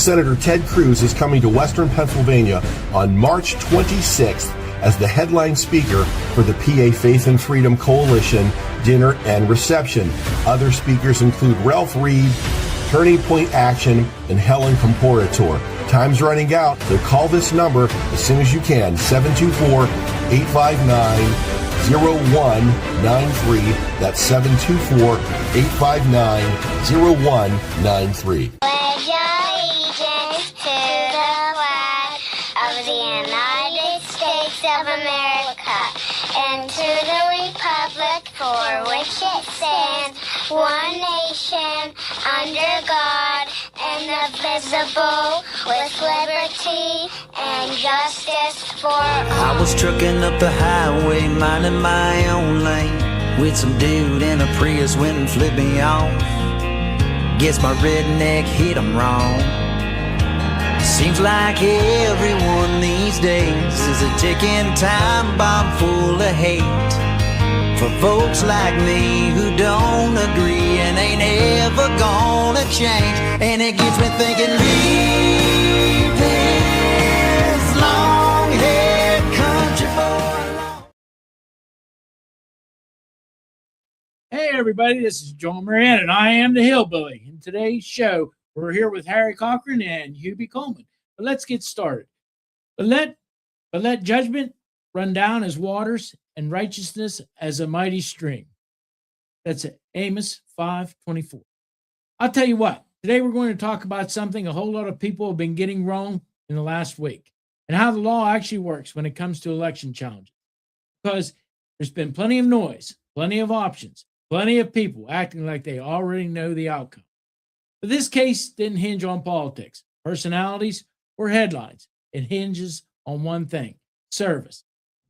Senator Ted Cruz is coming to Western Pennsylvania on March 26th as the headline speaker for the PA Faith and Freedom Coalition dinner and reception. Other speakers include Ralph Reed, Turning Point Action, and Helen Comporator. Time's running out, so call this number as soon as you can, 724-859-0193. That's 724-859-0193. Pledge allegiance to the flag of the United States of America and to the republic for which it stands, one nation, under God, indivisible, with liberty and justice for all. I was trucking up the highway, minding my own lane, with some dude in a Prius when flipped me off. Guess my redneck hit him wrong. Seems like everyone these days is a ticking time bomb full of hate for folks like me who don't agree and ain't ever gonna change. And it gets me thinking, leave this long-haired country boy alone. Hey everybody, this is Jon Marietta, and I am the Hillbilly. In today's show, we're here with Harry Cochran and Hubie Coleman. But let's get started. But let judgment run down as waters and righteousness as a mighty stream. That's it. Amos 5:24. I'll tell you what, today we're going to talk about something a whole lot of people have been getting wrong in the last week, and how the law actually works when it comes to election challenges. Because there's been plenty of noise, plenty of options, plenty of people acting like they already know the outcome. But this case didn't hinge on politics, personalities, or headlines. It hinges on one thing: service.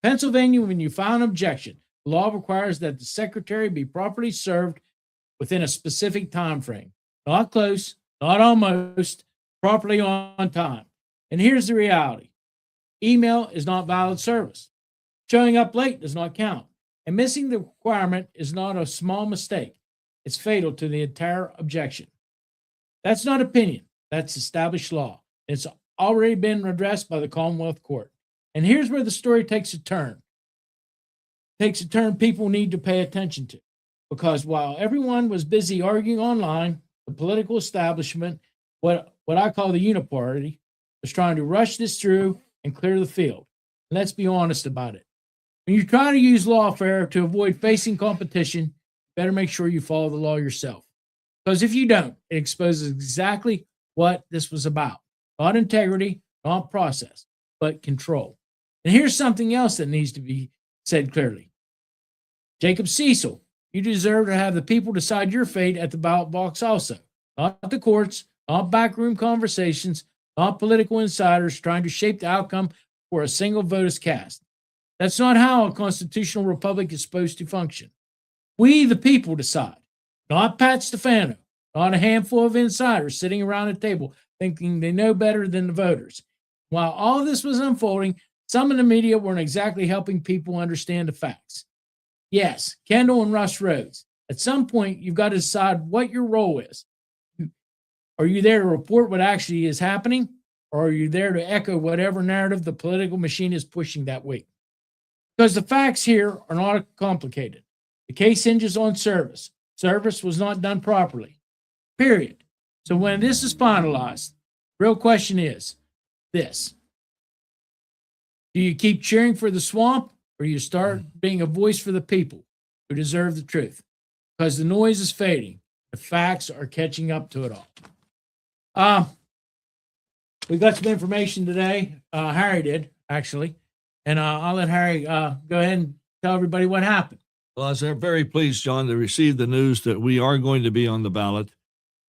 Pennsylvania, when you file an objection, the law requires that the secretary be properly served within a specific time frame. Not close, not almost, properly on time. And here's the reality. Email is not valid service. Showing up late does not count. And missing the requirement is not a small mistake. It's fatal to the entire objection. That's not opinion. That's established law. It's already been addressed by the Commonwealth Court. And here's where the story takes a turn. Takes a turn people need to pay attention to. Because while everyone was busy arguing online, the political establishment, what I call the uniparty, was trying to rush this through and clear the field. And let's be honest about it. When you try to use lawfare to avoid facing competition, you better make sure you follow the law yourself. Because if you don't, it exposes exactly what this was about. Not integrity, not process, but control. And here's something else that needs to be said clearly. Jacob Cecil, you deserve to have the people decide your fate at the ballot box also. Not the courts, not backroom conversations, not political insiders trying to shape the outcome for a single vote is cast. That's not how a constitutional republic is supposed to function. We, the people, decide. Not Pat Stefano, not a handful of insiders sitting around a table thinking they know better than the voters. While all of this was unfolding, some in the media weren't exactly helping people understand the facts. Yes, Kendall and Russ Rhodes. At some point, you've got to decide what your role is. Are you there to report what actually is happening, or are you there to echo whatever narrative the political machine is pushing that week? Because the facts here are not complicated. The case hinges on service. Service was not done properly, period. So when this is finalized, the real question is this. Do you keep cheering for the swamp, or you start being a voice for the people who deserve the truth? Because the noise is fading. The facts are catching up to it all. We got some information today. Harry did, actually. And I'll let Harry go ahead and tell everybody what happened. Well, I was very pleased, John, to receive the news that we are going to be on the ballot.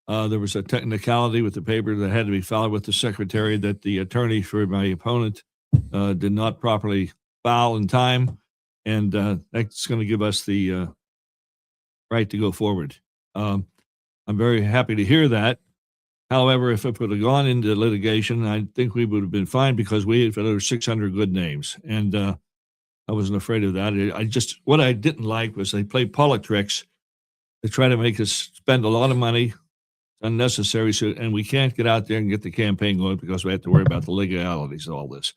There was a technicality with the paper that had to be filed with the secretary that the attorney for my opponent did not properly file in time, and that's going to give us the right to go forward. I'm very happy to hear that. However, if it would have gone into litigation, I think we would have been fine because we had over 600 good names, and I wasn't afraid of that. What I didn't like was they played politics to try to make us spend a lot of money, unnecessary. So, and we can't get out there and get the campaign going because we have to worry about the legalities of all this.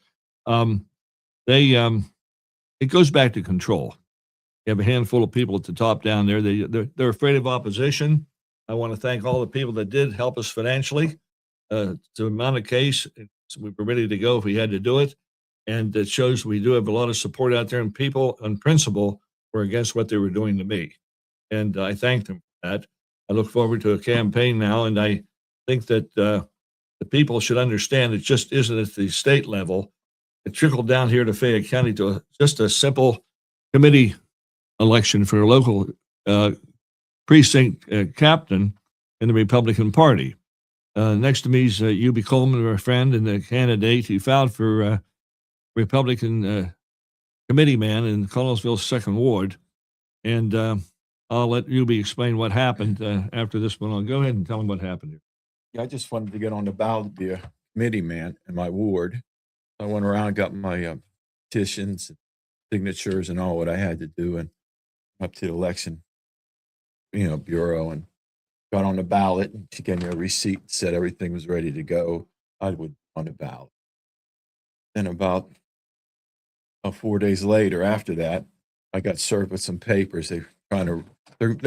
It goes back to control. You have a handful of people at the top down there. They're afraid of opposition. I want to thank all the people that did help us financially. To amount of case, we were ready to go if we had to do it. And it shows we do have a lot of support out there, and people on principle were against what they were doing to me. And I thank them for that. I look forward to a campaign now, and I think that the people should understand it just isn't at the state level. It trickled down here to Fayette County to just a simple committee election for a local precinct captain in the Republican Party. Next to me is Hubie Coleman, our friend and the candidate. He filed for Republican committee man in Connellsville's 2nd Ward. And I'll let Hubie explain what happened after this one. I'll go ahead and tell him what happened here. Yeah, I just wanted to get on the ballot to be a committee man in my ward. I went around and got my petitions, signatures, and all what I had to do, and up to the election, bureau, and got on the ballot. And she gave me a receipt and said everything was ready to go. I would on the ballot. Then about 4 days later, after that, I got served with some papers. They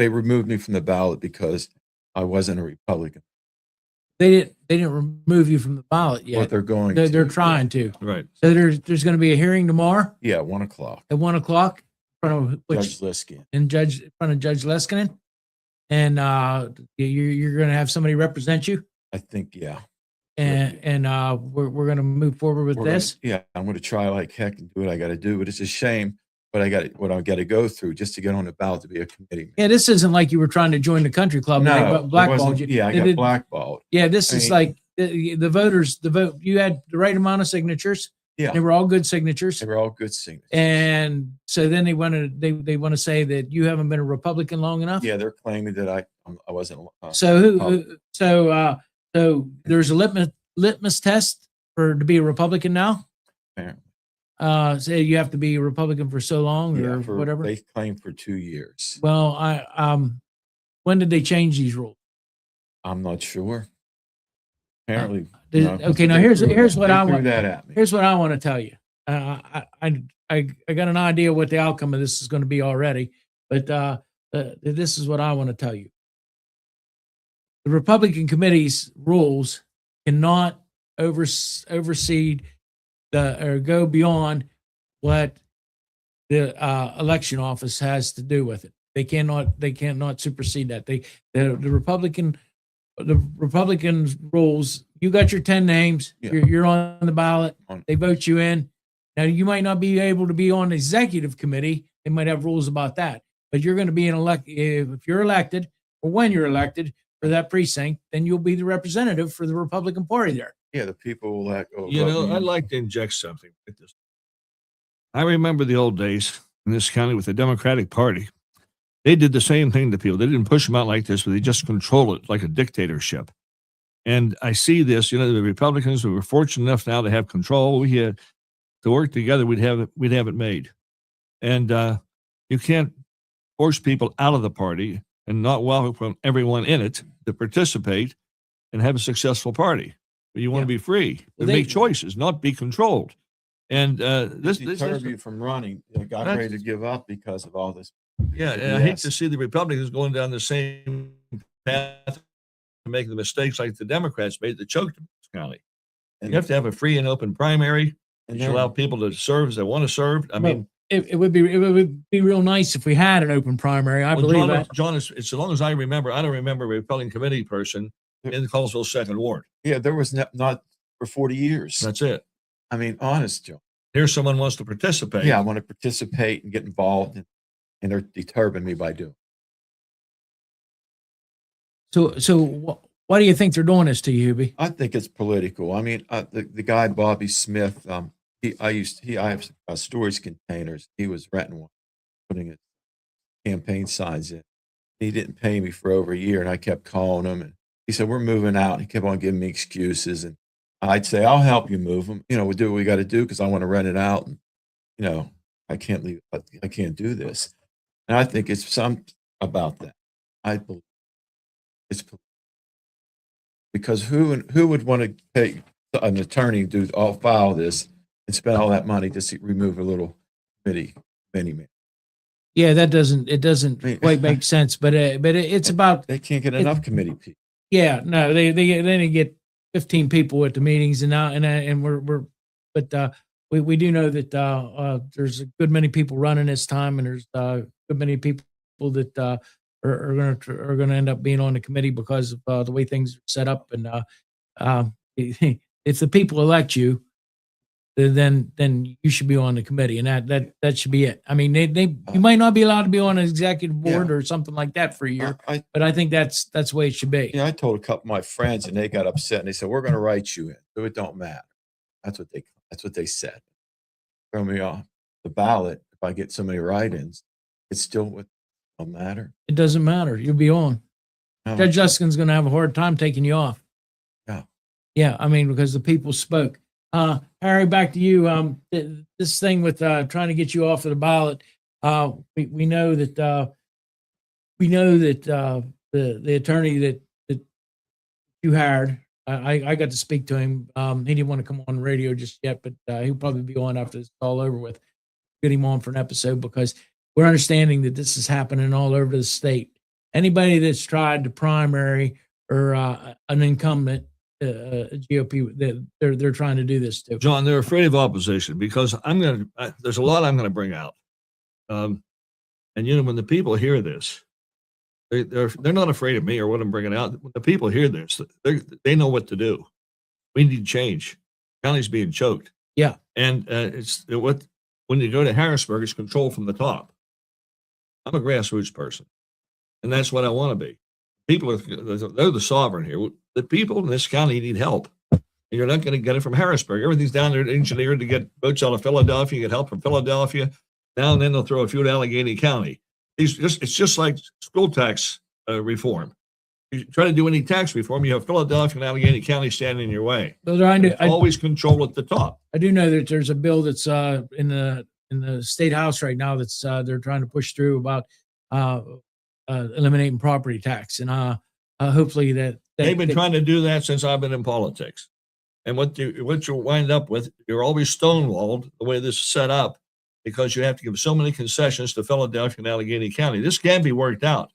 removed me from the ballot because I wasn't a Republican. They didn't remove you from the ballot yet. What they're going They're trying to. Right. So there's going to be a hearing tomorrow Yeah, 1 o'clock. at 1:00 in front of Judge Liskey. in front of Judge Leskinen, and you're going to have somebody represent you, I think, yeah. and we're going to move forward with this. I'm going to try like heck and do what I got to do, but it's a shame. But I got to go through just to get on the ballot to be a committee. Yeah, this isn't like you were trying to join the country club. No, and they it blackballed wasn't- you. yeah, I They got did- blackballed. Yeah, this I is mean- like the voters. The vote, you had the right amount of signatures. Yeah, They were all good signatures. they were all good signatures. And so then they want to say that you haven't been a Republican long enough. Yeah, they're claiming that I wasn't. So so there's a litmus test to be a Republican now. Apparently. Say you have to be a Republican for so long or whatever. They claim for 2 years. Well, when did they change these rules? I'm not sure. Apparently. Okay, now here's what I want. That at me. Here's what I want to tell you. I got an idea what the outcome of this is going to be already, but this is what I want to tell you. The Republican committee's rules cannot oversee or go beyond what the election office has to do with it. They cannot supersede that. The Republicans rules. You got your 10 names. Yeah. You're on the ballot. They vote you in. Now you might not be able to be on the executive committee. They might have rules about that. But you're going to be if you're elected or when you're elected for that precinct, then you'll be the representative for the Republican Party there. Yeah, the people will I'd like to inject something with this. I remember the old days in this county with the Democratic Party. They did the same thing to people. They didn't push them out like this, but they just control it like a dictatorship. And I see this, the Republicans, we were fortunate enough now to have control. We had to work together. We'd have it made. And you can't force people out of the party and not welcome everyone in it to participate and have a successful party. But you want to be free to make choices, not be controlled. And this deterred you from running. I got ready to give up because of all this. Yeah, and I hate to see the Republicans going down the same path to make the mistakes like the Democrats made that choked them in this county. And you have to have a free and open primary and allow people to serve as they want to serve. I mean, it would be real nice if we had an open primary. I believe that. John, it's as long as I remember, I don't remember a Republican committee person in the Connellsville 2nd Ward. Yeah, there was not for 40 years. That's it. I mean, honest, Joe. Here's someone wants to participate. Yeah, I want to participate and get involved, and they're deterring me by doing. So why do you think they're doing this to you, Hubie? I think it's political. I mean, the guy Bobby Smith. I have storage containers. He was renting one, putting his campaign signs in. He didn't pay me for over a year, and I kept calling him, and he said, "We're moving out." And he kept on giving me excuses, and I'd say, "I'll help you move them. We'll do what we got to do because I want to rent it out, and I can't leave. I can't do this." And I think it's some about that. I believe it's Because who would want to pay an attorney to file this and spend all that money just to remove a little committee man? Yeah, it doesn't quite make sense, but it's about, They can't get enough committee people. yeah, no, they get 15 people at the meetings, and we do know that there's a good many people running this time, and there's a good many people that are going to end up being on the committee because of the way things are set up. And if the people elect you, then you should be on the committee, and that should be it. I mean, you might not be allowed to be on an executive board or something like that for a year, but I think that's the way it should be. Yeah, I told a couple of my friends, and they got upset, and they said, "We're going to write you in, so it don't matter." That's what they said. Throw me off the ballot if I get so many write-ins. It still don't matter. It doesn't matter. You'll be on. Judge Justin's going to have a hard time taking you off. Yeah. Yeah, I mean, because the people spoke. Harry, back to you. This thing with trying to get you off of the ballot. We know that the attorney that you hired. I got to speak to him. He didn't want to come on the radio just yet, but he'll probably be on after it's all over with. Get him on for an episode because we're understanding that this is happening all over the state. Anybody that's tried to primary or an incumbent GOP, they're trying to do this too. John, they're afraid of opposition because there's a lot I'm going to bring out. And when the people hear this, they're not afraid of me or what I'm bringing out. When the people hear this, they know what to do. We need change. County's being choked. Yeah. And when you go to Harrisburg, it's control from the top. I'm a grassroots person, and that's what I want to be. People they're the sovereign here. The people in this county need help. And you're not going to get it from Harrisburg. Everything's down there engineered to get votes out of Philadelphia, get help from Philadelphia. Now and then they'll throw a few at Allegheny County. It's just like school tax reform. You try to do any tax reform, you have Philadelphia and Allegheny County standing in your way. Always control at the top. I do know that there's a bill that's in the state house right now that's they're trying to push through about eliminating property tax, and hopefully that they've been trying to do that since I've been in politics. And what you'll wind up with, you're always stonewalled the way this is set up because you have to give so many concessions to Philadelphia and Allegheny County. This can be worked out,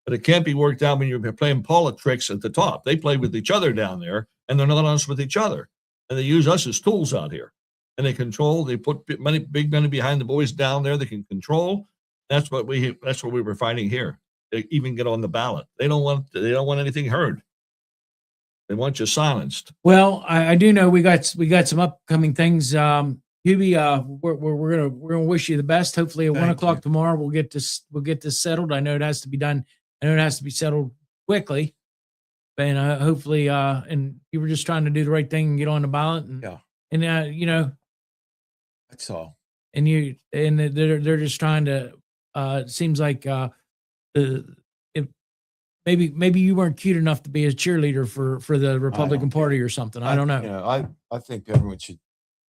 but it can't be worked out when you're playing politics at the top. They play with each other down there, and they're not honest with each other. And they use us as tools out here. And they put big money behind the boys down there. They can control. That's what we were fighting here. They even get on the ballot. They don't want anything heard. They want you silenced. Well, I do know we got some upcoming things. Hubie, we're gonna wish you the best. Hopefully at 1 o'clock tomorrow we'll get this settled. I know it has to be done. I know it has to be settled quickly. And hopefully, and you were just trying to do the right thing and get on the ballot. And, that's all. And they're just trying to. It seems like maybe you weren't cute enough to be a cheerleader for the Republican Party or something. I don't know. I think everyone should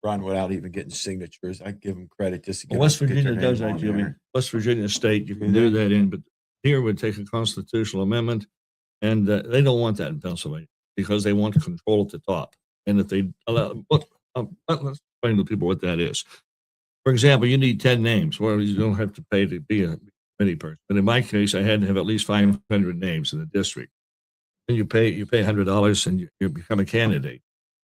run without even getting signatures. I give them credit just to get. West Virginia does that, Jimmy. West Virginia State, you can do that in, but here would take a constitutional amendment, and they don't want that in Pennsylvania because they want control at the top. And if they allow, let's explain to people what that is. For example, you need 10 names. Well, you don't have to pay to be a committee person. But in my case, I had to have at least 500 names in the district. And you pay $100 and you become a candidate.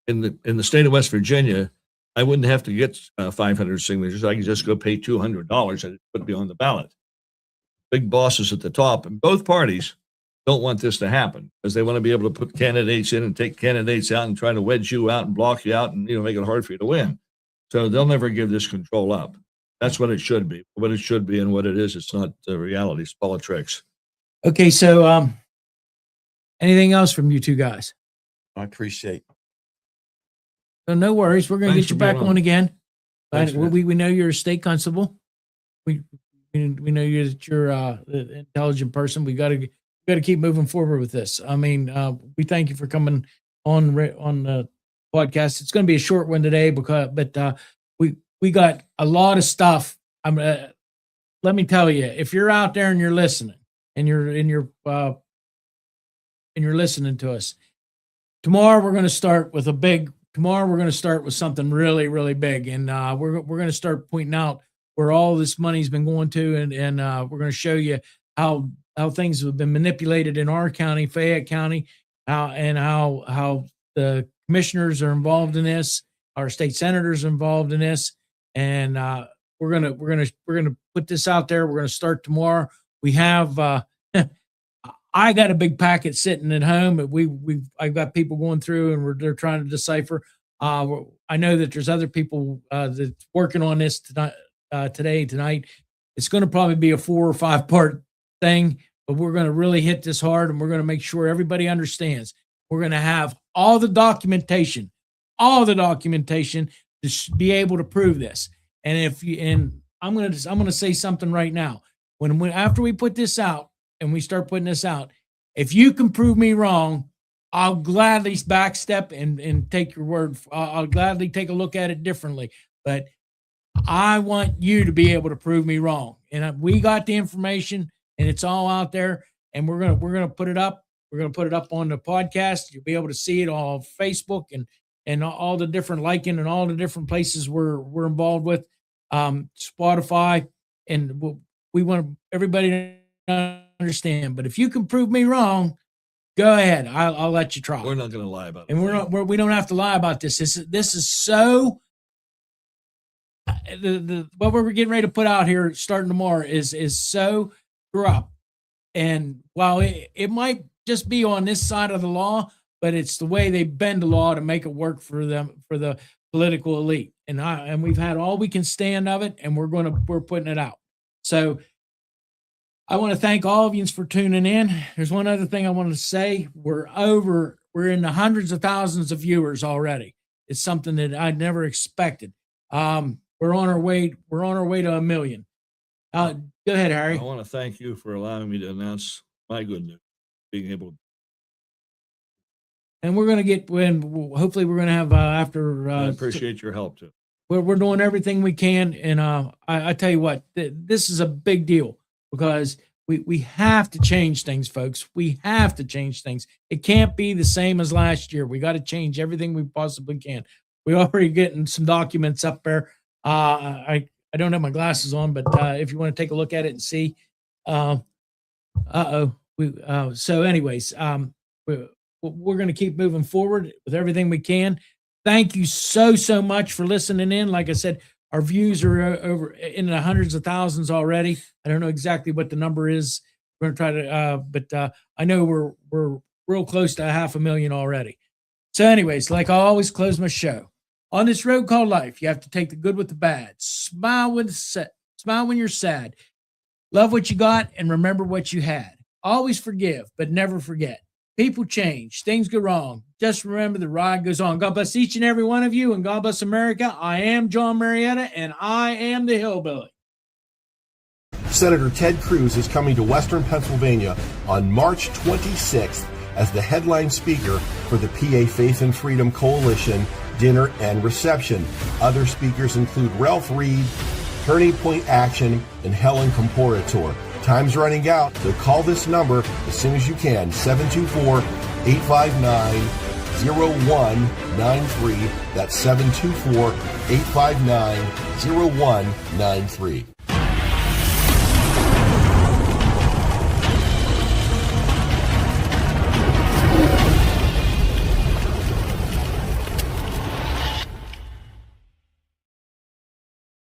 In the state of West Virginia, I wouldn't have to get 500 signatures. I could just go pay $200 and it would be on the ballot. Big bosses at the top and both parties don't want this to happen because they want to be able to put candidates in and take candidates out and try to wedge you out and block you out and make it hard for you to win. So they'll never give this control up. That's what it should be. What it should be and what it is, it's not the reality. It's politics. Okay, so anything else from you two guys? I appreciate. So no worries. We're going to get you back on again. We know you're a state constable. We know you're an intelligent person. We got to keep moving forward with this. I mean, we thank you for coming on the podcast. It's going to be a short one today but we got a lot of stuff. Let me tell you, if you're out there and you're listening and you're listening to us, tomorrow we're going to start with something really, really big. And we're going to start pointing out where all this money's been going to. And we're going to show you how things have been manipulated in our county, Fayette County, how the commissioners are involved in this, our state senators are involved in this. And we're gonna put this out there. We're gonna start tomorrow. We have I got a big packet sitting at home. I've got people going through and they're trying to decipher. I know that there's other people that's working on this tonight. It's going to probably be a 4 or 5 part thing, but we're going to really hit this hard, and we're going to make sure everybody understands. We're going to have all the documentation to be able to prove this. And I'm going to say something right now. After we put this out and we start putting this out, if you can prove me wrong, I'll gladly backstep and take your word. I'll gladly take a look at it differently. But I want you to be able to prove me wrong. And we got the information, and it's all out there. And we're gonna put it up. We're gonna put it up on the podcast. You'll be able to see it on Facebook and all the different liking and all the different places we're involved with, Spotify, and we want everybody to understand. But if you can prove me wrong, go ahead. I'll let you try. We're not going to lie about it. And we don't have to lie about this. This is so. What we're getting ready to put out here starting tomorrow is so corrupt. And while it might just be on this side of the law, but it's the way they bend the law to make it work for them, for the political elite. And we've had all we can stand of it, and we're putting it out. So I want to thank all of you for tuning in. There's one other thing I wanted to say. We're in the hundreds of thousands of viewers already. It's something that I never expected. We're on our way to 1 million. Go ahead, Harry. I want to thank you for allowing me to announce my good news, being able to. And we're going to hopefully we're going to have after. I appreciate your help too. We're doing everything we can. And I tell you what, this is a big deal because we have to change things, folks. We have to change things. It can't be the same as last year. We got to change everything we possibly can. We're already getting some documents up there. I don't have my glasses on, but if you want to take a look at it and see. So anyways, we're going to keep moving forward with everything we can. Thank you so much for listening in. Like I said, our views are over in the hundreds of thousands already. I don't know exactly what the number is. We're going to try to, but I know we're real close to 500,000 already. So anyways, like I always close my show. On this road called life, you have to take the good with the bad. Smile when you're sad. Love what you got and remember what you had. Always forgive, but never forget. People change. Things go wrong. Just remember the ride goes on. God bless each and every one of you, and God bless America. I am Jon Marietta, and I am the Hillbilly. Senator Ted Cruz is coming to Western Pennsylvania on March 26th as the headline speaker for the PA Faith and Freedom Coalition dinner and reception. Other speakers include Ralph Reed, Turning Point Action, and Helen Comporator. Time's running out, so call this number as soon as you can, 724-859-0193. That's 724-859-0193.